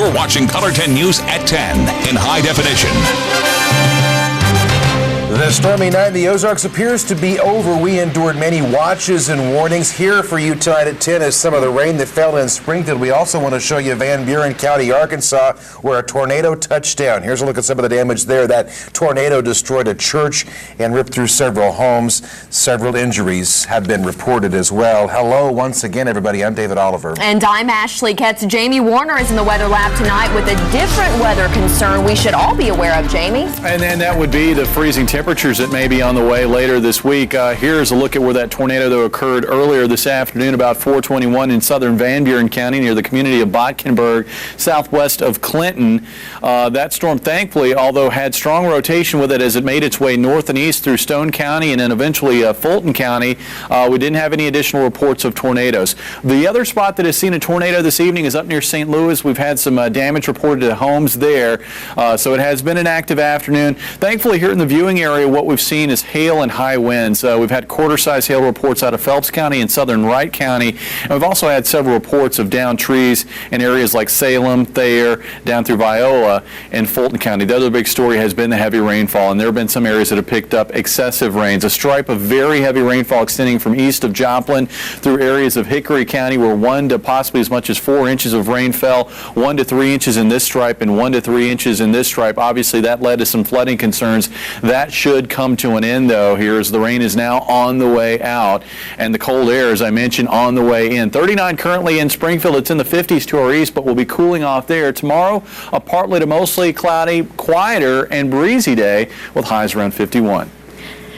You're watching Color 10 News at 10 in high definition. The stormy night in the Ozarks appears to be over. We endured many watches and warnings. Here for you tonight at 10 is some of the rain that fell in Springfield. We also want to show you Van Buren County, Arkansas, where a tornado touched down. Here's a look at some of the damage there. That tornado destroyed a church and ripped through several homes. Several injuries have been reported as well. Hello once again, everybody. I'm David Oliver. And I'm Ashley Ketz. Jamie Warner is in the weather lab tonight with a different weather concern we should all be aware of, Jamie. And then that would be the freezing temperatures that may be on the way later this week. Here's a look at where that tornado that occurred earlier this afternoon about 4:21 in southern Van Buren County near the community of Botkenburg, southwest of Clinton. That storm, thankfully, although had strong rotation with it as it made its way north and east through Stone County and then eventually Fulton County, we didn't have any additional reports of tornadoes. The other spot that has seen a tornado this evening is up near St. Louis. We've had some damage reported to homes there, so it has been an active afternoon. Thankfully, here in the viewing area, what we've seen is hail and high winds. We've had quarter-size hail reports out of Phelps County and southern Wright County, and we've also had several reports of downed trees in areas like Salem, Thayer, down through Viola, and Fulton County. The other big story has been the heavy rainfall, and there have been some areas that have picked up excessive rains. A stripe of very heavy rainfall extending from east of Joplin through areas of Hickory County, where 1 to possibly as much as 4 inches of rain fell, 1 to 3 inches in this stripe, and 1 to 3 inches in this stripe. Obviously, that led to some flooding concerns. That should come to an end, though, here as the rain is now on the way out and the cold air, as I mentioned, on the way in. 39 currently in Springfield. It's in the 50s to our east, but we'll be cooling off there. Tomorrow, a partly to mostly cloudy, quieter, and breezy day with highs around 51.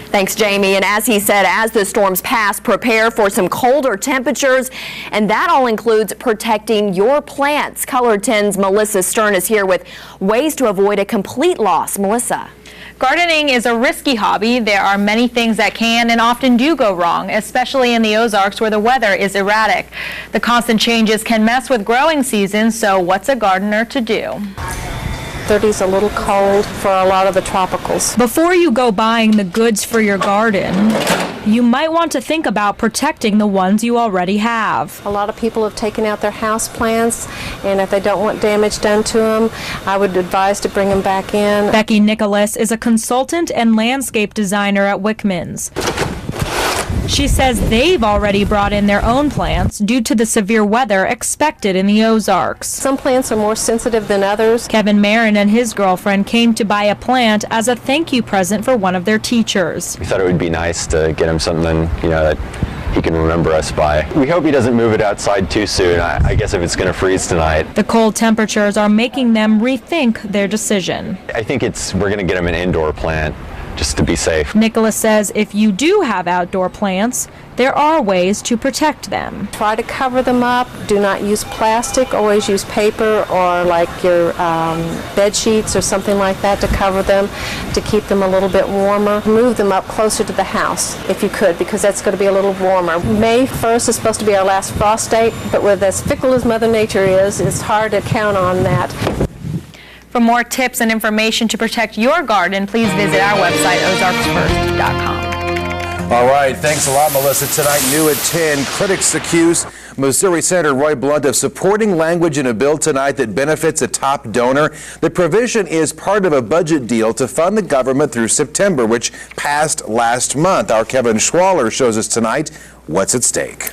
Thanks, Jamie. And as he said, as the storms pass, prepare for some colder temperatures, and that all includes protecting your plants. Color 10's Melissa Stern is here with ways to avoid a complete loss. Melissa. Gardening is a risky hobby. There are many things that can and often do go wrong, especially in the Ozarks where the weather is erratic. The constant changes can mess with growing seasons, so what's a gardener to do? 30's a little cold for a lot of the tropicals. Before you go buying the goods for your garden, you might want to think about protecting the ones you already have. A lot of people have taken out their house plants, and if they don't want damage done to them, I would advise to bring them back in. Becky Nicholas is a consultant and landscape designer at Wickman's. She says they've already brought in their own plants due to the severe weather expected in the Ozarks. Some plants are more sensitive than others. Kevin Marin and his girlfriend came to buy a plant as a thank you present for one of their teachers. We thought it would be nice to get him something, that he can remember us by. We hope he doesn't move it outside too soon. I guess if it's going to freeze tonight. The cold temperatures are making them rethink their decision. I think we're going to get him an indoor plant just to be safe. Nicholas says if you do have outdoor plants, there are ways to protect them. Try to cover them up. Do not use plastic. Always use paper or like your bed sheets or something like that to cover them, to keep them a little bit warmer. Move them up closer to the house if you could, because that's going to be a little warmer. May 1st is supposed to be our last frost date, but with as fickle as Mother Nature is, it's hard to count on that. For more tips and information to protect your garden, please visit our website, ozarksfirst.com. All right, thanks a lot, Melissa. Tonight, new at 10, critics accuse Missouri Senator Roy Blunt of supporting language in a bill tonight that benefits a top donor. The provision is part of a budget deal to fund the government through September, which passed last month. Our Kevin Schwaller shows us tonight what's at stake.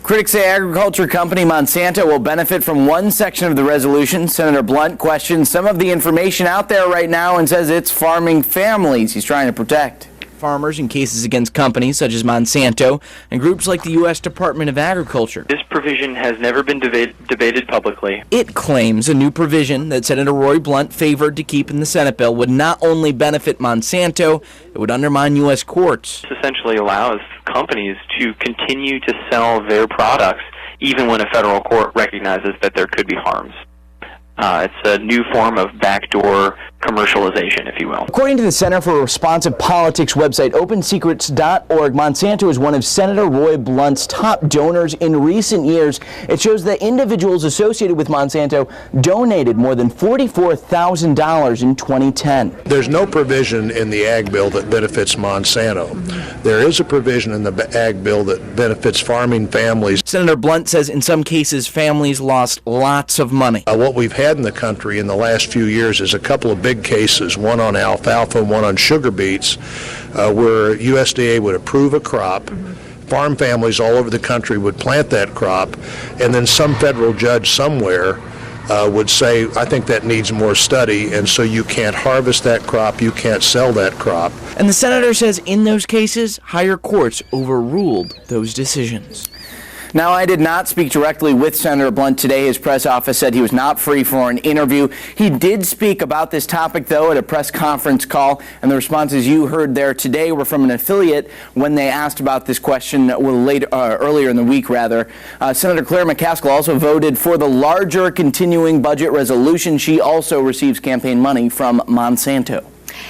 Critics say agriculture company Monsanto will benefit from one section of the resolution. Senator Blunt questions some of the information out there right now and says it's farming families he's trying to protect. Farmers in cases against companies such as Monsanto and groups like the U.S. Department of Agriculture. This provision has never been debated publicly. It claims a new provision that Senator Roy Blunt favored to keep in the Senate bill would not only benefit Monsanto, it would undermine U.S. courts. This essentially allows companies to continue to sell their products even when a federal court recognizes that there could be harms. It's a new form of backdoor commercialization, if you will. According to the Center for Responsive Politics website, OpenSecrets.org, Monsanto is one of Senator Roy Blunt's top donors in recent years. It shows that individuals associated with Monsanto donated more than $44,000 in 2010. There's no provision in the Ag Bill that benefits Monsanto. There is a provision in the Ag Bill that benefits farming families. Senator Blunt says in some cases families lost lots of money. What we've had in the country in the last few years is a couple of big cases, one on alfalfa and one on sugar beets, where USDA would approve a crop. Farm families all over the country would plant that crop, and then some federal judge somewhere would say, I think that needs more study, and so you can't harvest that crop, you can't sell that crop. And the senator says in those cases, higher courts overruled those decisions. Now, I did not speak directly with Senator Blunt today. His press office said he was not free for an interview. He did speak about this topic, though, at a press conference call, and the responses you heard there today were from an affiliate when they asked about this question earlier in the week, Senator Claire McCaskill also voted for the larger continuing budget resolution. She also receives campaign money from Monsanto.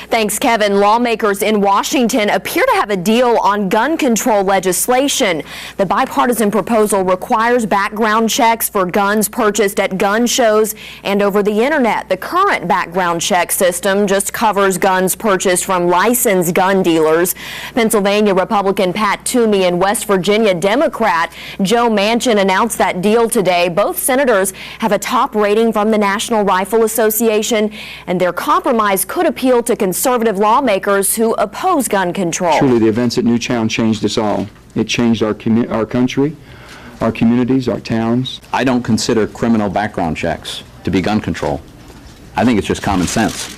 Thanks, Kevin. Lawmakers in Washington appear to have a deal on gun control legislation. The bipartisan proposal requires background checks for guns purchased at gun shows and over the internet. The current background check system just covers guns purchased from licensed gun dealers. Pennsylvania Republican Pat Toomey and West Virginia Democrat Joe Manchin announced that deal today. Both senators have a top rating from the National Rifle Association, and their compromise could appeal to conservative lawmakers who oppose gun control. Truly, the events at Newtown changed us all. It changed our country, our communities, our towns. I don't consider criminal background checks to be gun control. I think it's just common sense.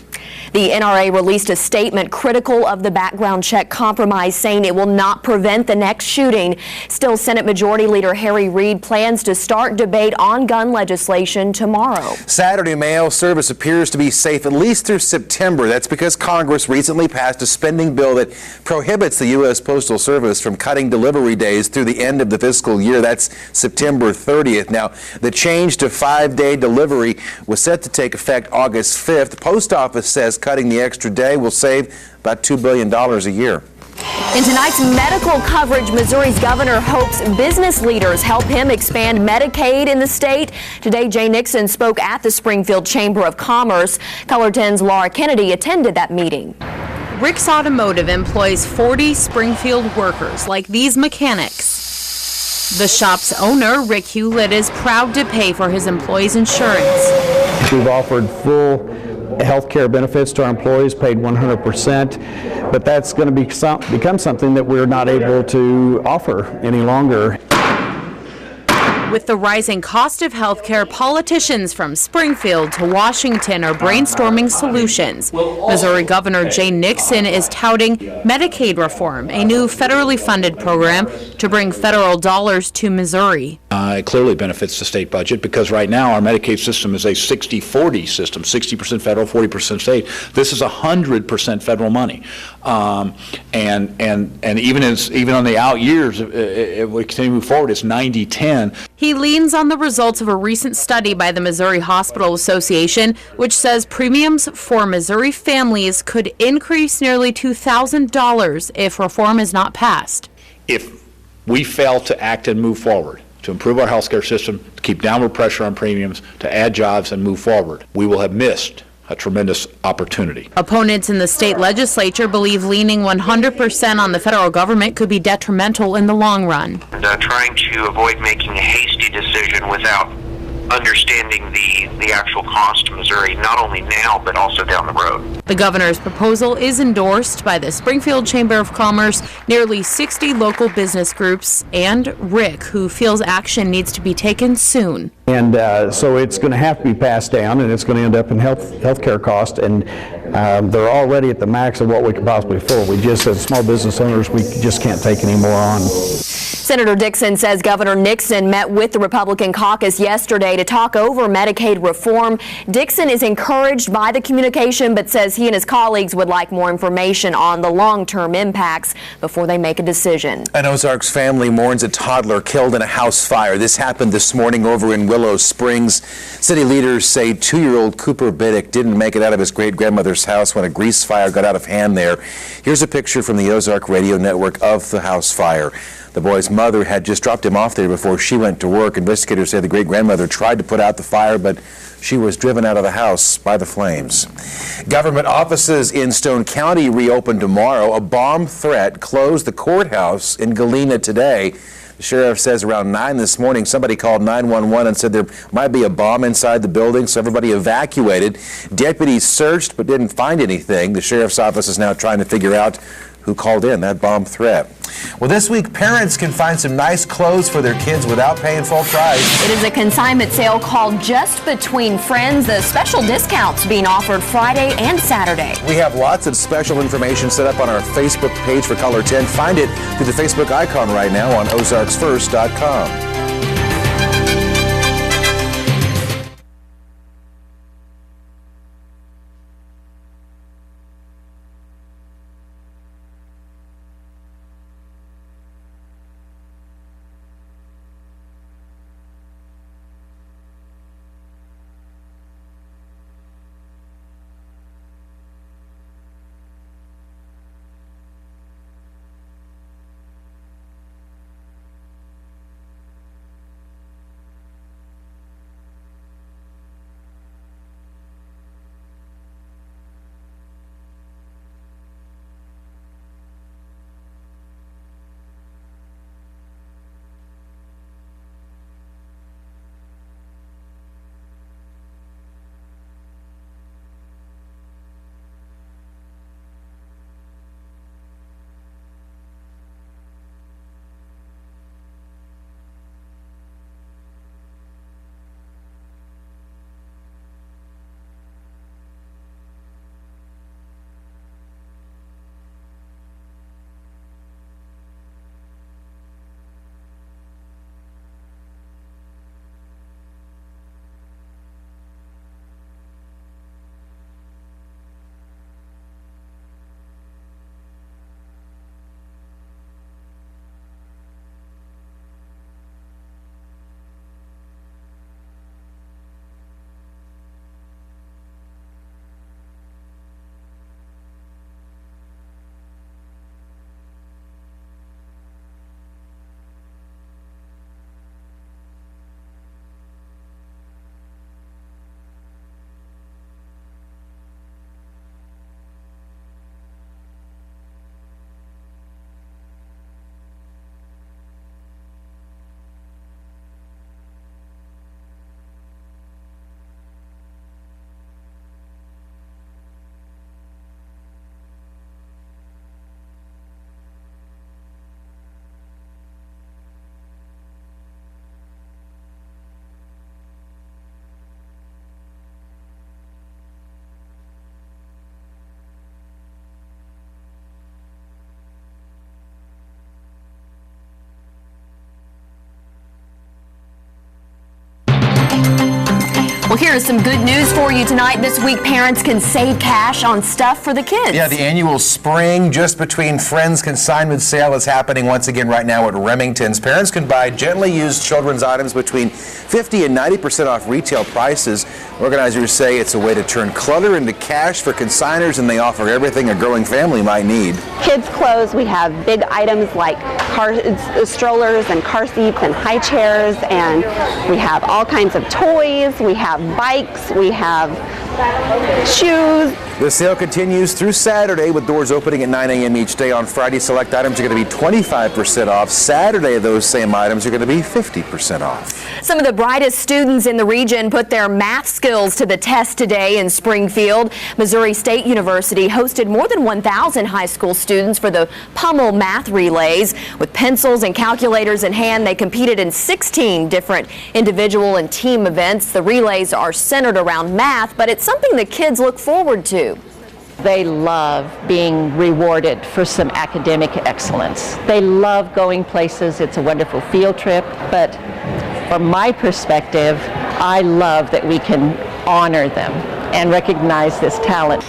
The NRA released a statement critical of the background check compromise, saying it will not prevent the next shooting. Still, Senate Majority Leader Harry Reid plans to start debate on gun legislation tomorrow. Saturday mail service appears to be safe at least through September. That's because Congress recently passed a spending bill that prohibits the U.S. Postal Service from cutting delivery days through the end of the fiscal year. That's September 30th. Now, the change to 5-day delivery was set to take effect August 5th. The post office says cutting the extra day will save about $2 billion a year. In tonight's medical coverage, Missouri's governor hopes business leaders help him expand Medicaid in the state. Today, Jay Nixon spoke at the Springfield Chamber of Commerce. Color 10's Laura Kennedy attended that meeting. Rick's Automotive employs 40 Springfield workers like these mechanics. The shop's owner, Rick Hewlett, is proud to pay for his employees' insurance. We've offered full health care benefits to our employees, paid 100%, but that's going to become something that we're not able to offer any longer. With the rising cost of health care, politicians from Springfield to Washington are brainstorming solutions. Missouri Governor Jay Nixon is touting Medicaid reform, a new federally funded program to bring federal dollars to Missouri. It clearly benefits the state budget because right now our Medicaid system is a 60-40 system, 60% federal, 40% state. This is 100% federal money. And even on the out years, it would continue to move forward. It's 90-10. He leans on the results of a recent study by the Missouri Hospital Association, which says premiums for Missouri families could increase nearly $2,000 if reform is not passed. If we fail to act and move forward, to improve our health care system, to keep downward pressure on premiums, to add jobs and move forward, we will have missed a tremendous opportunity. Opponents in the state legislature believe leaning 100% on the federal government could be detrimental in the long run. Trying to avoid making a hasty decision without understanding the actual cost to Missouri, not only now, but also down the road. The governor's proposal is endorsed by the Springfield Chamber of Commerce, nearly 60 local business groups, and Rick, who feels action needs to be taken soon. And so it's going to have to be passed down, and it's going to end up in health care costs, and they're already at the max of what we could possibly afford. We just, as small business owners, we just can't take any more on. Senator Dixon says Governor Nixon met with the Republican caucus yesterday to talk over Medicaid reform. Dixon is encouraged by the communication, but says he and his colleagues would like more information on the long-term impacts before they make a decision. An Ozarks family mourns a toddler killed in a house fire. This happened this morning over in Willow Springs. City leaders say 2-year-old Cooper Biddick didn't make it out of his great-grandmother's house when a grease fire got out of hand there. Here's a picture from the Ozark Radio Network of the house fire. The boy's mother had just dropped him off there before she went to work. Investigators say the great-grandmother tried to put out the fire, but she was driven out of the house by the flames. Government offices in Stone County reopen tomorrow. A bomb threat closed the courthouse in Galena today. The sheriff says around 9 this morning, somebody called 911 and said there might be a bomb inside the building, so everybody evacuated. Deputies searched but didn't find anything. The sheriff's office is now trying to figure out who called in that bomb threat. Well, this week, parents can find some nice clothes for their kids without paying full price. It is a consignment sale called Just Between Friends. The special discounts being offered Friday and Saturday. We have lots of special information set up on our Facebook page for Color 10. Find it through the Facebook icon right now on ozarksfirst.com. Well, here is some good news for you tonight. This week, parents can save cash on stuff for the kids. Yeah, the annual Spring Just Between Friends consignment sale is happening once again right now at Remington's. Parents can buy gently used children's items between 50 and 90% off retail prices. Organizers say it's a way to turn clutter into cash for consigners, and they offer everything a growing family might need. Kids' clothes, we have big items like strollers and car seats and high chairs, and we have all kinds of toys, we have bikes, we have shoes. The sale continues through Saturday with doors opening at 9 a.m. each day. On Friday, select items are going to be 25% off. Saturday, those same items are going to be 50% off. Some of the brightest students in the region put their math skills to the test today in Springfield. Missouri State University hosted more than 1,000 high school students for the Pummel Math Relays. With pencils and calculators in hand, they competed in 16 different individual and team events. The relays are centered around math, but it's something the kids look forward to. They love being rewarded for some academic excellence. They love going places. It's a wonderful field trip. But from my perspective, I love that we can honor them and recognize this talent.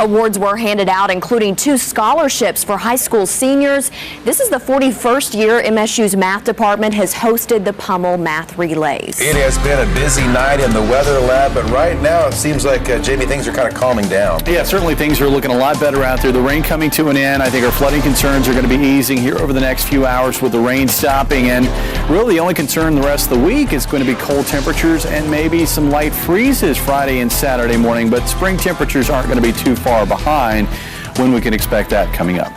Awards were handed out, including 2 scholarships for high school seniors. This is the 41st year MSU's math department has hosted the Pummel Math Relays. It has been a busy night in the weather lab, but right now it seems like, Jamie, things are kind of calming down. Yeah, certainly things are looking a lot better out there. The rain coming to an end. I think our flooding concerns are going to be easing here over the next few hours with the rain stopping. And really the only concern the rest of the week is going to be cold temperatures and maybe some light freezes Friday and Saturday morning. But spring temperatures aren't going to be too far behind when we can expect that coming up.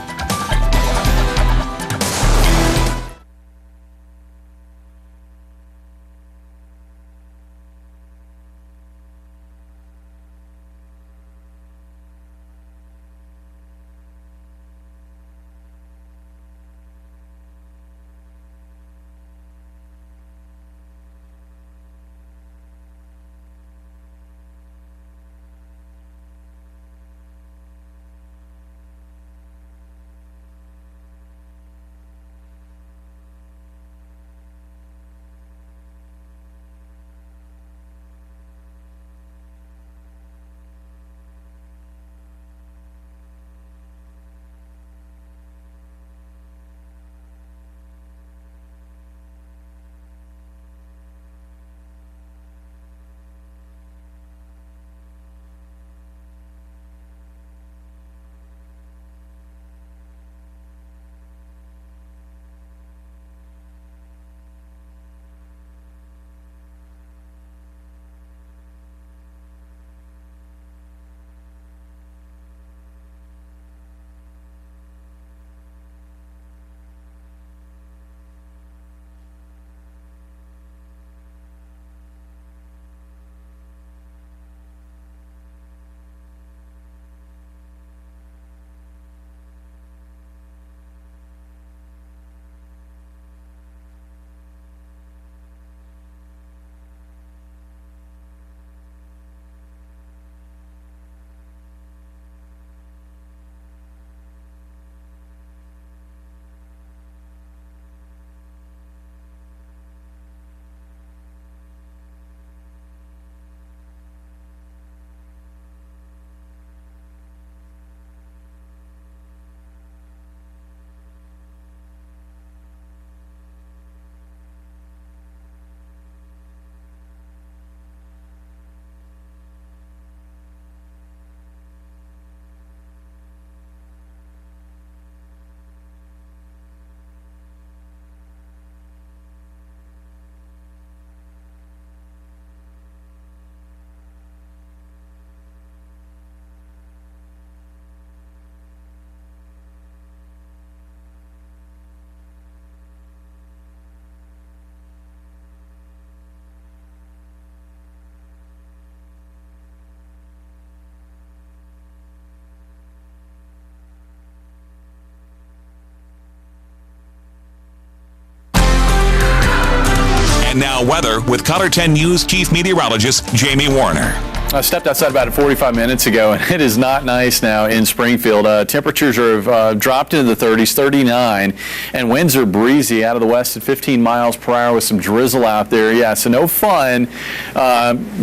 And now weather with Color 10 News Chief Meteorologist Jamie Warner. I stepped outside about 45 minutes ago, and it is not nice now in Springfield. Temperatures have dropped into the 30s, 39, and winds are breezy out of the west at 15 miles per hour with some drizzle out there. Yeah, so no fun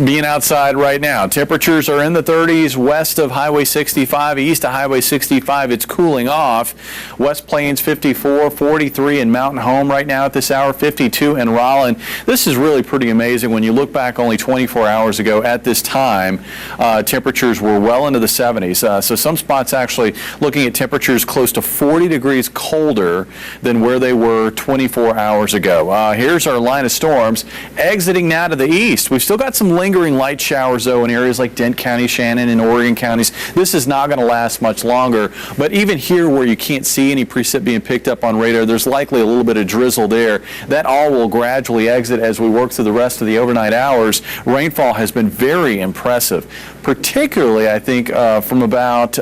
being outside right now. Temperatures are in the 30s west of Highway 65, east of Highway 65. It's cooling off. West Plains 54, 43 in Mountain Home right now at this hour, 52 in Rollin. This is really pretty amazing when you look back only 24 hours ago at this time. Temperatures were well into the 70s. So some spots actually looking at temperatures close to 40 degrees colder than where they were 24 hours ago. Here's our line of storms exiting now to the east. We've still got some lingering light showers, though, in areas like Dent County, Shannon, and Oregon counties. This is not going to last much longer. But even here where you can't see any precip being picked up on radar, there's likely a little bit of drizzle there. That all will gradually exit as we work through the rest of the overnight hours. Rainfall has been very impressive. particularly, I think, from about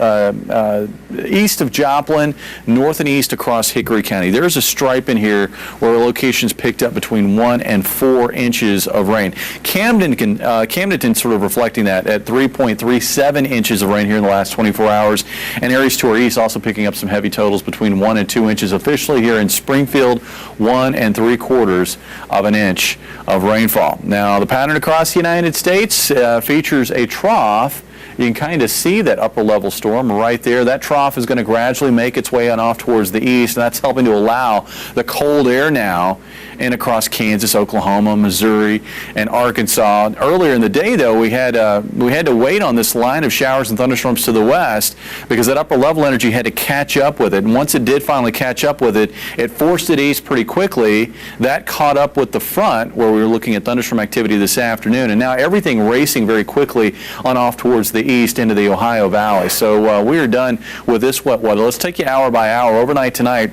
east of Joplin, north and east across Hickory County. There's a stripe in here where locations picked up between 1 and 4 inches of rain. Camdenton sort of reflecting that at 3.37 inches of rain here in the last 24 hours. And areas to our east also picking up some heavy totals between 1 and 2 inches. Officially here in Springfield, 1 3/4 of an inch of rainfall. Now, the pattern across the United States features a trough. You can kind of see that upper level storm right there. That trough is going to gradually make its way on off towards the east, and that's helping to allow the cold air now in across Kansas, Oklahoma, Missouri, and Arkansas. Earlier in the day, though, we had to wait on this line of showers and thunderstorms to the west because that upper level energy had to catch up with it. And once it did finally catch up with it, it forced it east pretty quickly. That caught up with the front where we were looking at thunderstorm activity this afternoon, and now everything racing very quickly on off towards the east into the Ohio Valley. So we are done with this wet weather. Let's take you hour by hour. Overnight tonight,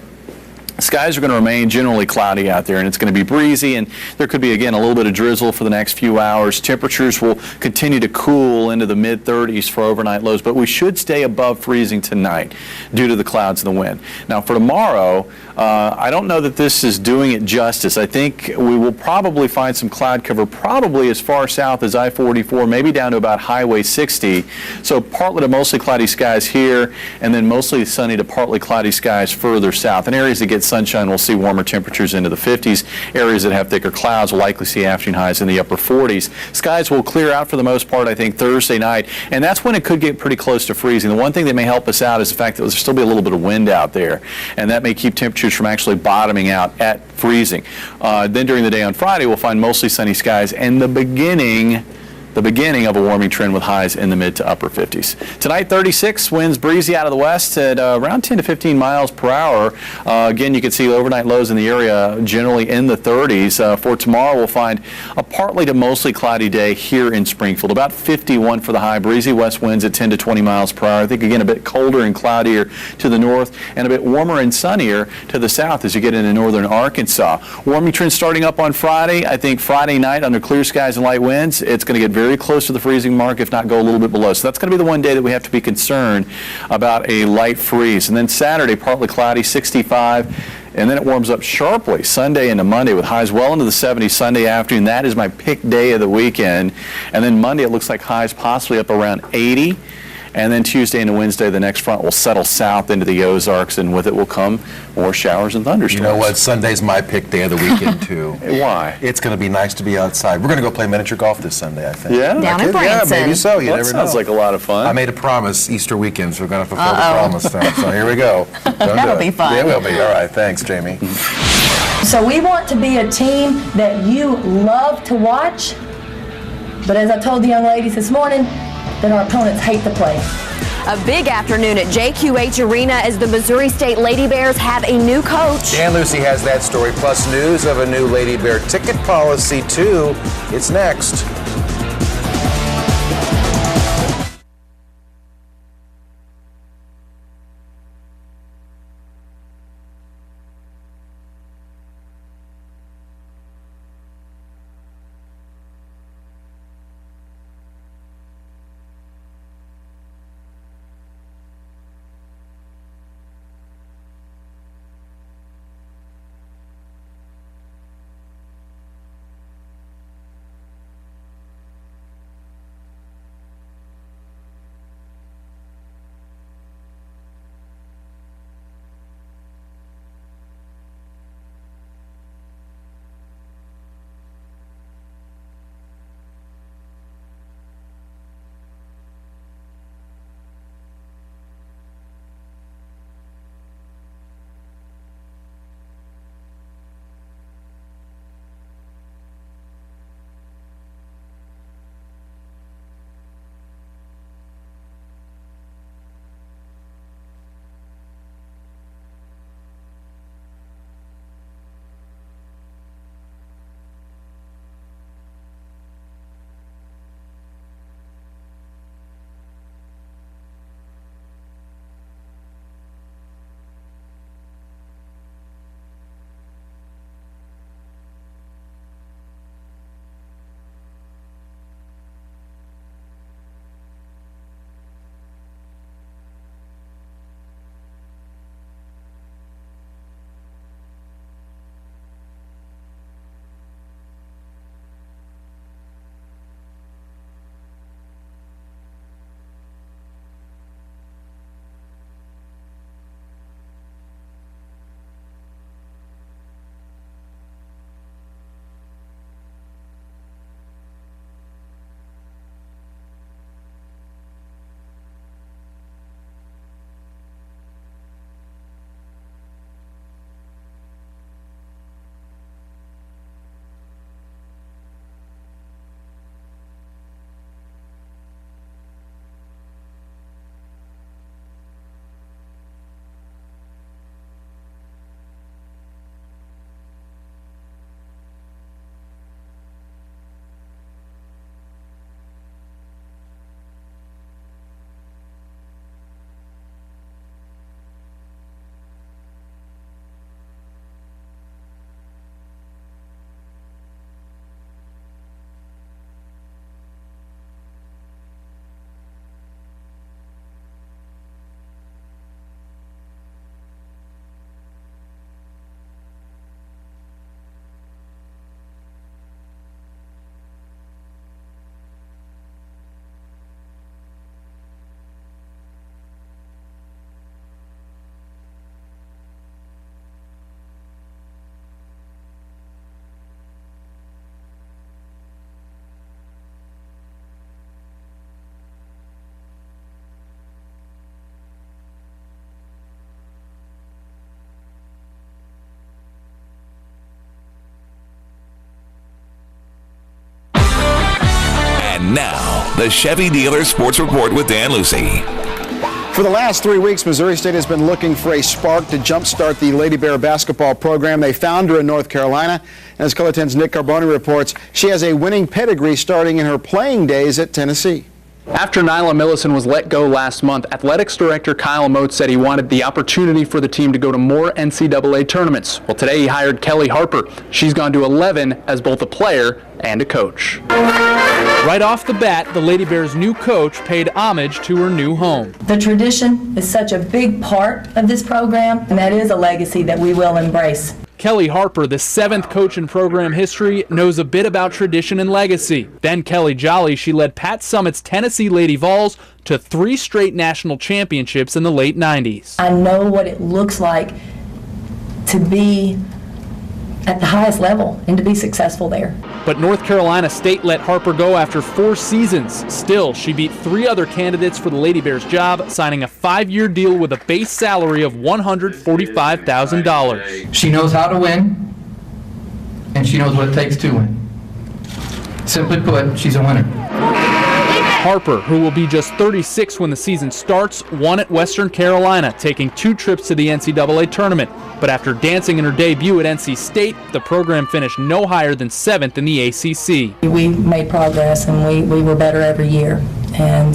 skies are going to remain generally cloudy out there, and it's going to be breezy, and there could be, again, a little bit of drizzle for the next few hours. Temperatures will continue to cool into the mid-30s for overnight lows, but we should stay above freezing tonight due to the clouds and the wind. Now, for tomorrow, I don't know that this is doing it justice. I think we will probably find some cloud cover probably as far south as I-44, maybe down to about Highway 60. So partly to mostly cloudy skies here, and then mostly sunny to partly cloudy skies further south. In areas that get sunshine, we'll see warmer temperatures into the 50s. Areas that have thicker clouds will likely see afternoon highs in the upper 40s. Skies will clear out for the most part, I think, Thursday night, and that's when it could get pretty close to freezing. The one thing that may help us out is the fact that there'll still be a little bit of wind out there, and that may keep temperatures from actually bottoming out at freezing. Then during the day on Friday, we'll find mostly sunny skies and the beginning of a warming trend with highs in the mid to upper 50s. Tonight, 36, winds breezy out of the west at around 10 to 15 miles per hour. Again, you can see overnight lows in the area generally in the 30s. For tomorrow, we'll find a partly to mostly cloudy day here in Springfield. About 51 for the high, breezy west winds at 10 to 20 miles per hour. I think, again, a bit colder and cloudier to the north and a bit warmer and sunnier to the south as you get into northern Arkansas. Warming trend starting up on Friday. I think Friday night under clear skies and light winds, it's going to get very close to the freezing mark, if not go a little bit below. So that's going to be the one day that we have to be concerned about a light freeze. And then Saturday, partly cloudy, 65. And then it warms up sharply Sunday into Monday with highs well into the 70s Sunday afternoon. That is my pick day of the weekend. And then Monday, it looks like highs possibly up around 80. And then Tuesday into Wednesday, the next front will settle south into the Ozarks, and with it will come more showers and thunderstorms. You know what? Sunday's my pick day of the weekend, too. Why? It's going to be nice to be outside. We're going to go play miniature golf this Sunday, I think. Yeah? Down in Branson. Yeah, maybe so. You Well, never that sounds know. like a lot of fun. I made a promise Easter weekend, so we're going to fulfill the promise. So here we go. That'll be fun. Yeah, it will be. All right. Thanks, Jamie. So we want to be a team that you love to watch, but as I told the young ladies this morning, that our opponents hate to play. A big afternoon at JQH Arena as the Missouri State Lady Bears have a new coach. Dan Lucy has that story, plus news of a new Lady Bear ticket policy, too. It's next. And now, the Chevy Dealer Sports Report with Dan Lucy. For the last 3 weeks, Missouri State has been looking for a spark to jumpstart the Lady Bear basketball program. They found her in North Carolina. And as Color 10's Nick Carboni reports, she has a winning pedigree starting in her playing days at Tennessee. After Nyla Millison was let go last month, athletics director Kyle Motes said he wanted the opportunity for the team to go to more NCAA tournaments. Well, today he hired Kelly Harper. She's gone to 11 as both a player and a coach. Right off the bat, the Lady Bears' new coach paid homage to her new home. The tradition is such a big part of this program, and that is a legacy that we will embrace. Kelly Harper, the 7th coach in program history, knows a bit about tradition and legacy. Then Kelly Jolly, she led Pat Summitt's Tennessee Lady Vols to 3 straight national championships in the late 90s. I know what it looks like to be at the highest level and to be successful there. But North Carolina State let Harper go after 4 seasons. Still, she beat 3 other candidates for the Lady Bears job, signing a 5-year deal with a base salary of $145,000. She knows how to win, and she knows what it takes to win. Simply put, she's a winner. Harper, who will be just 36 when the season starts, won at Western Carolina, taking 2 trips to the NCAA tournament. But after dancing in her debut at NC State, the program finished no higher than 7th in the ACC. We made progress, and we were better every year. And,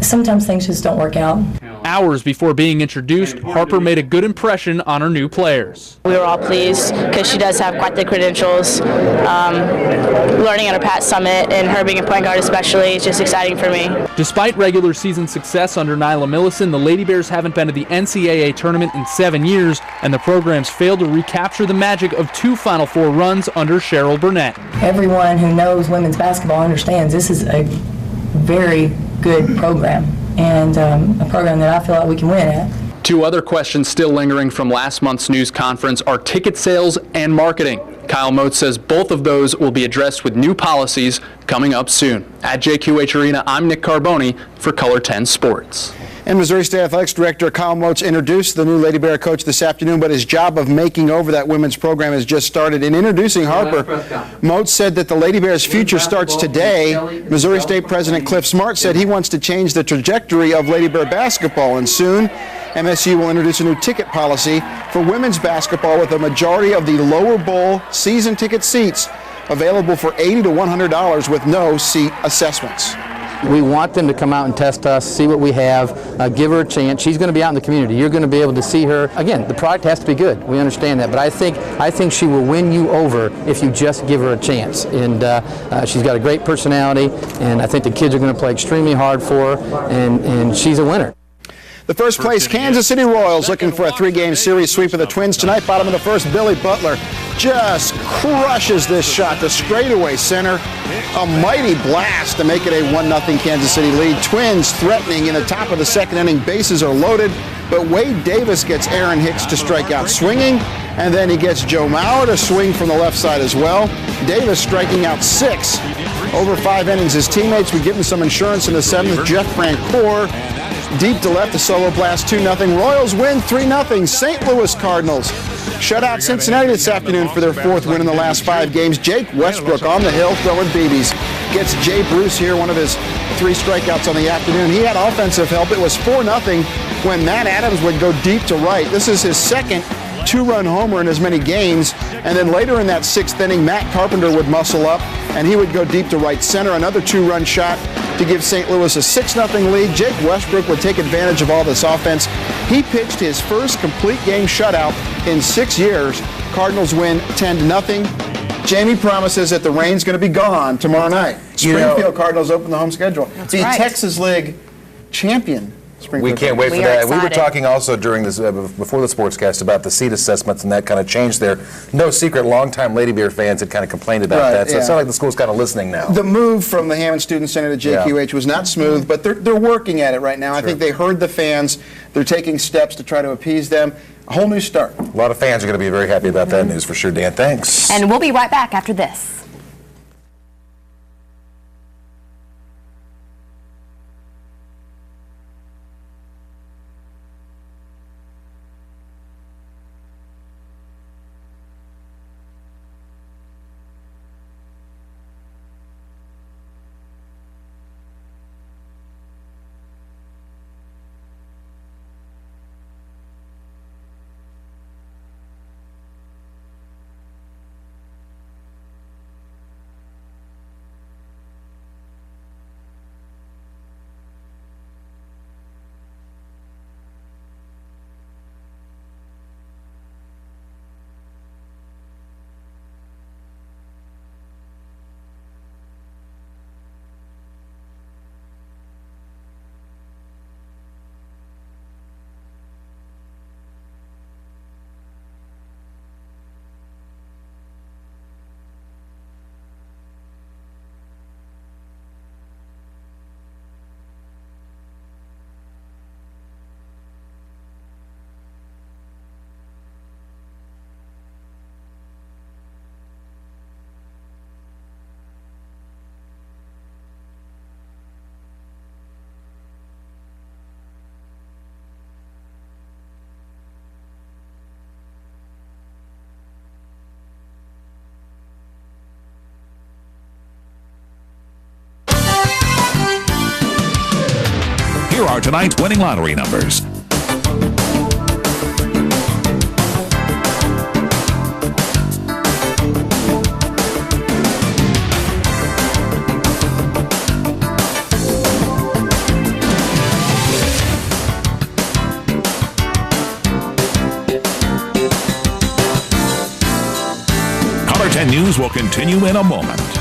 sometimes things just don't work out. Hours before being introduced, Harper made a good impression on her new players. We were all pleased because she does have quite the credentials. Learning under Pat Summitt and her being a point guard especially is just exciting for me. Despite regular season success under Nyla Millison, the Lady Bears haven't been to the NCAA tournament in 7 years, and the program's failed to recapture the magic of 2 Final Four runs under Cheryl Burnett. Everyone who knows women's basketball understands this is a very good program, and a program that I feel like we can win at. 2 other questions still lingering from last month's news conference are ticket sales and marketing. Kyle Motes says both of those will be addressed with new policies coming up soon. At JQH Arena, I'm Nick Carboni for Color 10 Sports. And Missouri State Athletics Director Kyle Motes introduced the new Lady Bear coach this afternoon, but his job of making over that women's program has just started. In introducing Harper, Motes said that the Lady Bears' future starts today. Missouri State President Cliff Smart said he wants to change the trajectory of Lady Bear basketball, and soon MSU will introduce a new ticket policy for women's basketball with a majority of the lower bowl season ticket seats available for $80 to $100 with no seat assessments. We want them to come out and test us, see what we have, give her a chance. She's going to be out in the community. You're going to be able to see her. Again, the product has to be good. We understand that. But I think she will win you over if you just give her a chance. And she's got a great personality, and I think the kids are going to play extremely hard for her, and she's a winner. The first place Kansas City Royals looking for a 3-game series sweep of the Twins tonight. Bottom of the first, Billy Butler just crushes this shot to straightaway center. A mighty blast to make it a 1-0 Kansas City lead. Twins threatening in the top of the second inning. Bases are loaded, but Wade Davis gets Aaron Hicks to strike out swinging, and then he gets Joe Mauer to swing from the left side as well. Davis striking out 6 over 5 innings. His teammates would give him some insurance in the 7th. Jeff Francoeur deep to left, a solo blast, 2-0. Royals win 3-0. St. Louis Cardinals shut out Cincinnati this afternoon for their 4th win in the last 5 games. Jake Westbrook on the hill throwing BBs. Gets Jay Bruce here, one of his 3 strikeouts on the afternoon. He had offensive help. It was 4-0 when Matt Adams would go deep to right. This is his second 2-run homer in as many games. And then later in that 6th inning, Matt Carpenter would muscle up, and he would go deep to right center. Another 2-run shot to give St. Louis a 6-0 lead. Jake Westbrook would take advantage of all this offense. He pitched his first complete game shutout in 6 years. Cardinals win 10-0. Jamie promises that the rain's going to be gone tomorrow night. Springfield Cardinals open the home schedule. The Texas League champion. We can't wait for that. We were talking also during this before the sportscast about the seat assessments and that kind of change there. No secret, longtime Lady Bear fans had kind of complained about that. So it sounds like the school's kind of listening now. The move from the Hammond Student Center to JQH was not smooth, but they're working at it right now. I think they heard the fans. They're taking steps to try to appease them. A whole new start. A lot of fans are going to be very happy about that news for sure, Dan. Thanks. And we'll be right back after this. Here are tonight's winning lottery numbers. Color 10 News will continue in a moment.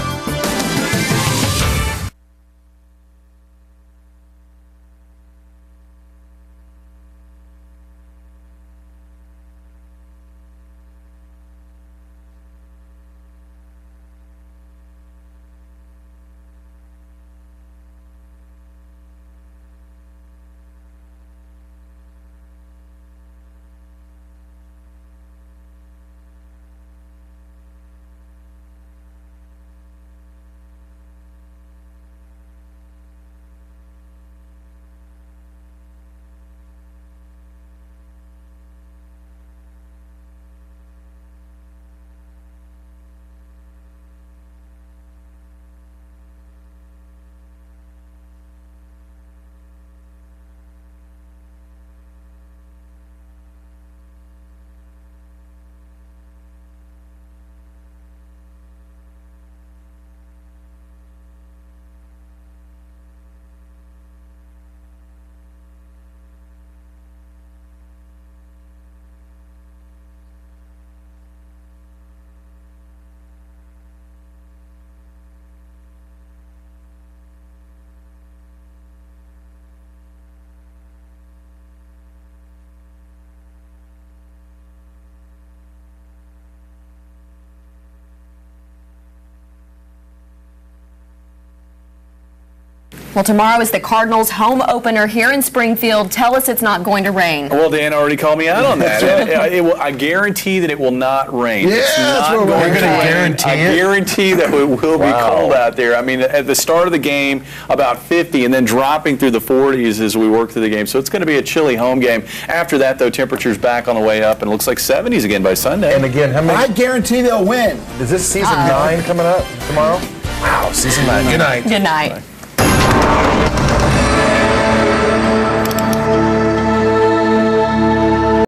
Well, tomorrow is the Cardinals' home opener here in Springfield. Tell us it's not going to rain. Well, Dan already called me out on that. I guarantee that it will not rain. Yeah, it's not we're going going to rain. guarantee I it. guarantee that it will be cold out there. I mean, at the start of the game, about 50, and then dropping through the 40s as we work through the game. So it's going to be a chilly home game. After that, though, temperatures back on the way up, and it looks like 70s again by Sunday. And again, how many? I guarantee they'll win. Is this season 9 coming up tomorrow? Wow, season 9. Good night. Good night.